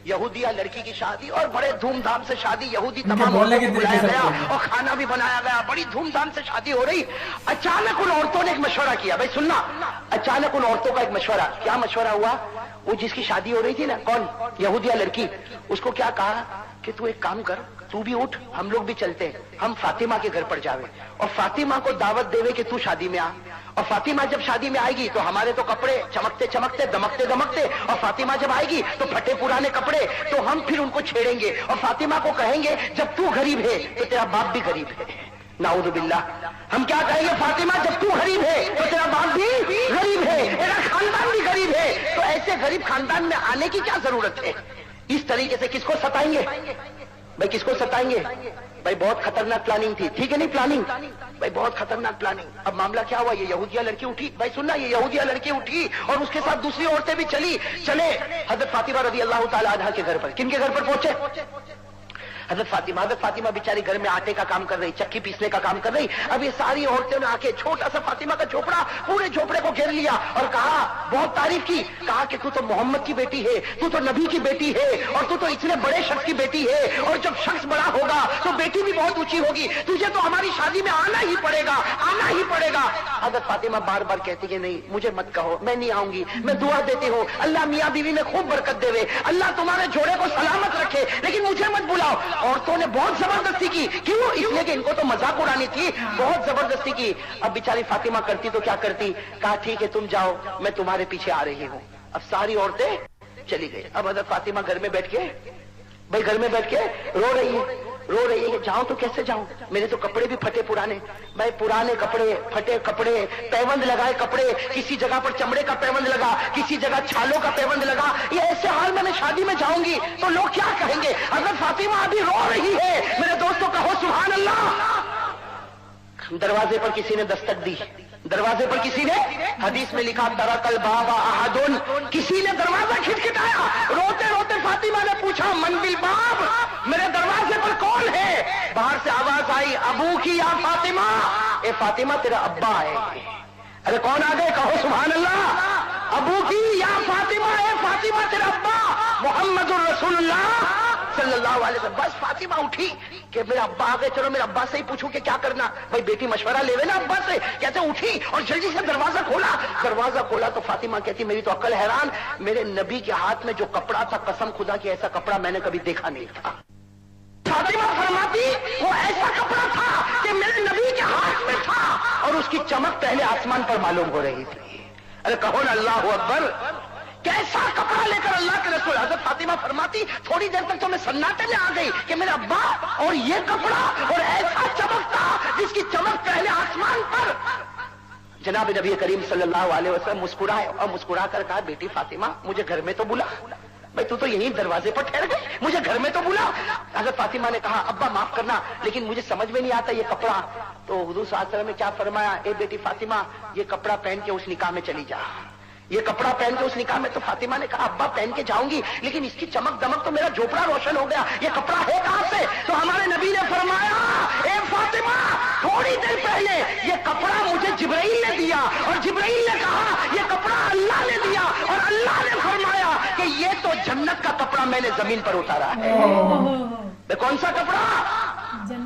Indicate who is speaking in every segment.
Speaker 1: यहूदिया लड़की की शादी और बड़े धूमधाम से शादी, यहूदी तमाम औरतों को बुलाया गया और खाना भी बनाया गया, बड़ी धूमधाम से शादी हो रही। अचानक उन औरतों ने एक मशवरा किया, भाई सुनना, अचानक उन औरतों का एक मशवरा, क्या मशवरा हुआ? वो जिसकी शादी हो रही थी ना, कौन? यहूदिया लड़की, उसको क्या कहा कि तू एक काम कर, तू भी उठ, हम लोग भी चलते हैं, हम फातिमा के घर पर जावे और फातिमा को दावत देवे कि तू शादी में आ। और फातिमा जब शादी में आएगी तो हमारे तो कपड़े चमकते चमकते दमकते दमकते, और फातिमा जब आएगी तो फटे पुराने कपड़े, तो हम फिर उनको छेड़ेंगे और फातिमा को कहेंगे जब तू गरीब है तो तेरा बाप भी गरीब है। नाऊज़ु बिल्लाह। हम क्या कहेंगे? फातिमा जब तू गरीब है तो तेरा बाप भी गरीब है, तेरा खानदान भी गरीब है, तो ऐसे गरीब खानदान में आने की क्या जरूरत है? इस तरीके से किसको सताएंगे भाई, किसको सताएंगे भाई? बहुत खतरनाक प्लानिंग थी, ठीक है नहीं? प्लानिंग भाई बहुत खतरनाक प्लानिंग। अब मामला क्या हुआ? ये यहूदिया लड़की उठी, भाई सुनना, ये यहूदिया लड़की उठी और उसके साथ दूसरी औरतें भी चले हजरत फातिमा रज़ी अल्लाह ताला अन्हा के घर पर। किनके घर पर पहुंचे? हजरत फातिमा बेचारी घर में आटे का काम कर रही, चक्की पीसने का काम कर रही। अब ये सारी औरतें ने आके छोटा सा फातिमा का झोपड़ा, पूरे झोपड़े को घेर लिया और कहा, बहुत तारीफ की, कहा कि तू तो मोहम्मद की बेटी है, तू तो नबी की बेटी है और तू तो इतने बड़े शख्स की बेटी है, और जब शख्स बड़ा होगा तो बेटी भी बहुत ऊंची होगी, तुझे तो हमारी शादी में आना ही पड़ेगा, आना ही पड़ेगा। हजरत फातिमा बार बार कहती कि नहीं, मुझे मत कहो, मैं नहीं आऊंगी, मैं दुआ देती हूँ अल्लाह मियाँ बीवी में खूब बरकत देवे, अल्लाह तुम्हारे जोड़े को सलामत रखे, लेकिन मुझे मत बुलाओ। औरतों ने बहुत जबरदस्ती की, क्यों? इसलिए कि इनको तो मजाक उड़ानी थी, बहुत जबरदस्ती की। अब बेचारी फातिमा करती तो क्या करती, कहा ठीक है तुम जाओ, मैं तुम्हारे पीछे आ रही हूँ। अब सारी औरतें चली गई। अब हजरत फातिमा घर में बैठ के, भाई घर में बैठ के रो रही है, जाऊं तो कैसे जाऊं, मेरे तो कपड़े भी फटे पुराने, भाई पुराने कपड़े, फटे कपड़े, पैबंद लगाए कपड़े, किसी जगह पर चमड़े का पैबंद लगा, किसी जगह छालों का पैबंद लगा, ये ऐसे हाल में मैं शादी में जाऊंगी तो लोग क्या कहेंगे? अगर फातिमा अभी रो रही है, मेरे दोस्तों कहो सुभान अल्लाह। दरवाजे पर किसी ने दस्तक दी, दरवाजे पर किसी ने, हदीस में लिखा तरकल बाबा अहदुन, किसी ने दरवाजा खटखटाया। रोते रोते फातिमा ने पूछा मन बिल बाब, मेरे दरवाजे पर कौन है? बाहर से आवाज आई, अबू की या फातिमा, ए फातिमा तेरा अब्बा है। अरे कौन आ गए? कहो सुभान अल्लाह। अबू की या फातिमा, ए फातिमा तेरा अब्बा मोहम्मदुर रसूलुल्लाह सल्लल्लाहु अलैहि वसल्लम। बस फातिमा उठी कि मेरा अब्बा आ गए, चलो मेरे अब्बा से ही पूछूं कि क्या करना। भाई बेटी मशवरा लेवे ना अब्बा से, कहते उठी और जल्दी से दरवाजा खोला। दरवाजा खोला तो फातिमा कहती मेरी तो अक्ल हैरान, मेरे नबी के हाथ में जो कपड़ा था, कसम खुदा की ऐसा कपड़ा मैंने कभी देखा नहीं था। फातिमा फरमाती वो ऐसा कपड़ा था कि मेरे नबी के हाथ में था और उसकी चमक पहले आसमान पर मालूम हो रही थी। अरे कहो ना अल्लाह अकबर, कैसा कपड़ा लेकर अल्लाह के रसूल। हजरत फातिमा फरमाती थोड़ी देर तक तो मैं सन्नाटे में आ गई कि मेरा अब्बा और ये कपड़ा और ऐसा चमकता जिसकी चमक पहले आसमान पर। जनाब नबी करीम सल्लल्लाहु अलैहि वसल्लम मुस्कुराए और मुस्कुरा कर कहा, बेटी फातिमा मुझे घर में तो बुला, भाई तू तो यहीं दरवाजे पर ठहर गई, मुझे घर में तो बुला। हजरत फातिमा ने कहा, अब्बा माफ करना लेकिन मुझे समझ में नहीं आता ये कपड़ा। तो हुजूर सल्लल्लाहु अलैहि वसल्लम ने क्या फरमाया, ए बेटी फातिमा ये कपड़ा पहन के उस निकाह में चली जा, ये कपड़ा पहन के उस निकाह में। तो फातिमा ने कहा, अब्बा पहन के जाऊंगी लेकिन इसकी चमक दमक तो मेरा झोपड़ा रोशन हो गया, ये कपड़ा है कहां से? तो हमारे नबी ने फरमाया, ए फातिमा थोड़ी देर पहले ये कपड़ा मुझे जिब्राइल ने दिया और जिब्राइल ने कहा ये कपड़ा अल्लाह ने दिया और अल्लाह ने फरमाया कि ये तो जन्नत का कपड़ा मैंने जमीन पर उतारा है। कौन सा कपड़ा?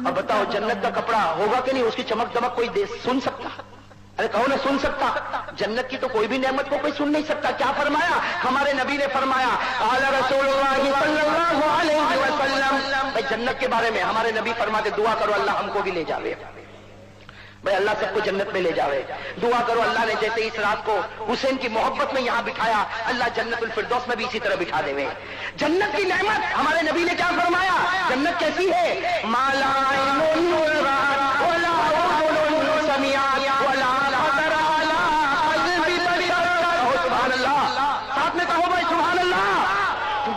Speaker 1: अब बताओ जन्नत का कपड़ा होगा कि नहीं? उसकी चमक दमक कोई सुन सकता? अरे कहो ना सुन सकता? जन्नत की तो कोई भी नेमत को कोई सुन नहीं सकता। क्या फरमाया हमारे नबी ने? फरमाया आला रसूलुल्लाह सल्लल्लाहु अलैहि वसल्लम। भाई जन्नत के बारे में हमारे नबी फरमाते दुआ करो अल्लाह हमको भी ले जावे, भाई अल्लाह सबको जन्नत में ले जावे। दुआ करो अल्लाह ने जैसे इस रात को हुसैन की मोहब्बत में यहाँ बिठाया, अल्लाह जन्नतुल फिरदौस में भी इसी तरह बिठा देवे। जन्नत की नेमत हमारे नबी ने क्या फरमाया? जन्नत कैसी है? माला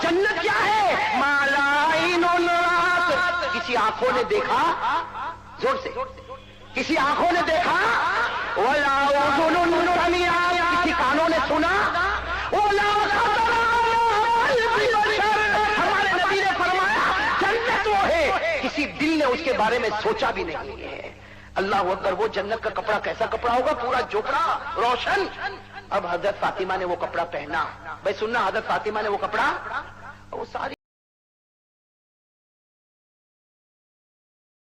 Speaker 1: जन्नत क्या है? किसी आंखों ने देखा, जोर से, किसी आंखों ने देखा, किसी कानों ने सुना, हमारे नबी ने फरमाया जन्नत वो है किसी दिल ने उसके बारे में सोचा भी नहीं है। अल्लाह अकबर। वो जन्नत का कपड़ा कैसा कपड़ा होगा? पूरा झोपड़ा रोशन। अब हजरत फातिमा ने वो कपड़ा पहना। भाई सुनना, हजरत फातिमा ने वो कपड़ा, वो सारी